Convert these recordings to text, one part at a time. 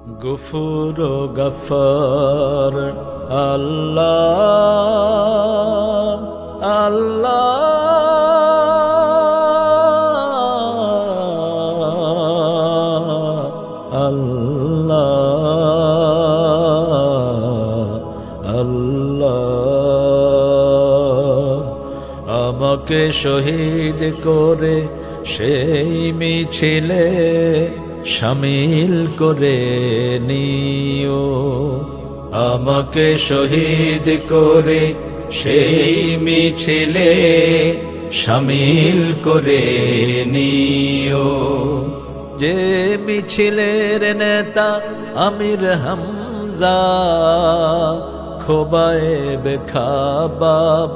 গফুর ও গফার আল্লাহ আল্লাহ আল্লাহ আল্লাহ। আমাকে শহীদ করে সেই মিছিলে শামিল করে নিও। আমাকে শহীদ করে সেই মিছিলে শামিল করে নিও। যে মিছিলের নেতা আমির হামজা, খোবায়েব খাবাব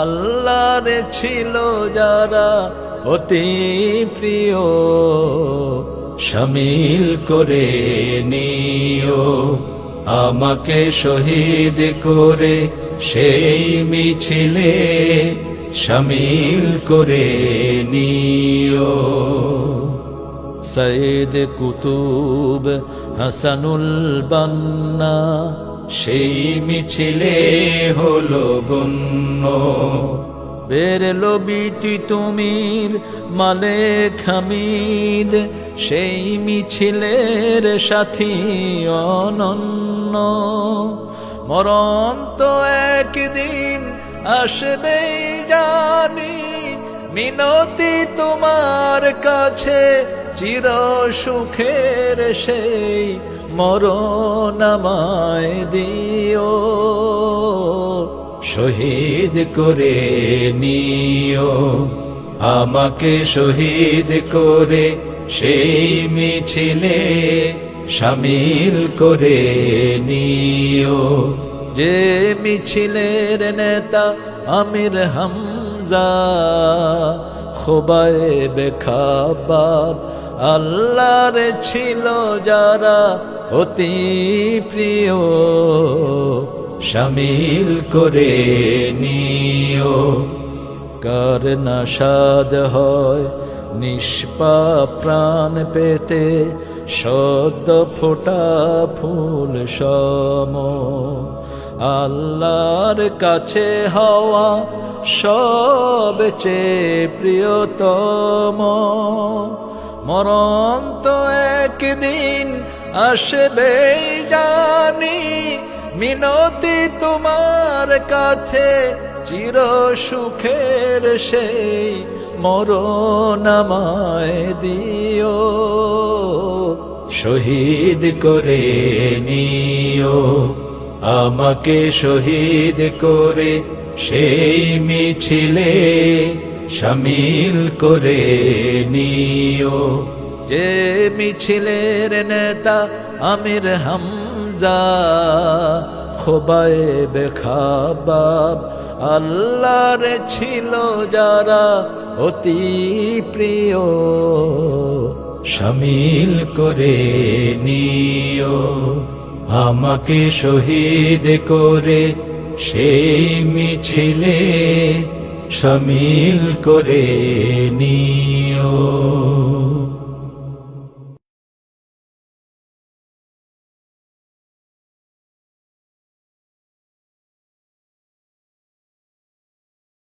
আল্লাহর ছিল যারা অতি প্রিয়, শামিল করে নিও। আমাকে শহীদ করে সেই মিছিলে শামিল করে নিও। সৈয়দ কুতুব হাসানুল বান্না সেই মিছিলে হলো গণ্য। বেরলো বিটি তুমির মালেক হামিদ সেই মিছিলের সাথী অনন্য। মরণ তো একদিন আসবেই জানি, মিনতি তোমার কাছে চির সুখের সেই মরণ আমায় দিও। শহীদ করে নিও। আমাকে শহীদ করে সেই মিছিলে শামিল করে নিও। যে মিছিলের নেতা আমির হামজা, খোবায়েব খাবাব আল্লাহর ছিল যারা অতি প্রিয়, শামিল করে নিও। কার নাশাদ হয় নিষ্পাপ প্রাণ পেতে সদ্য ফোটা ফুল সম, আল্লাহর কাছে হওয়া সবচেয়ে প্রিয়তম। মরণ তো একদিন আসবেই জানি, মিনতি তোমার কাছে চির সুখের সেই মরণ আমায় দিও। শহীদ করে নিও। আমাকে শহীদ করে সেই মিছিলে শামিল করে নিও। যে মিছিলের নেতা আমির হামজা, খোবায়েব খাবাব আল্লাহর ছিল যারা অতি প্রিয়, শামিল করে নিও। আমাকে শহীদ করে সেই মিছিলে শামিল করে নিও।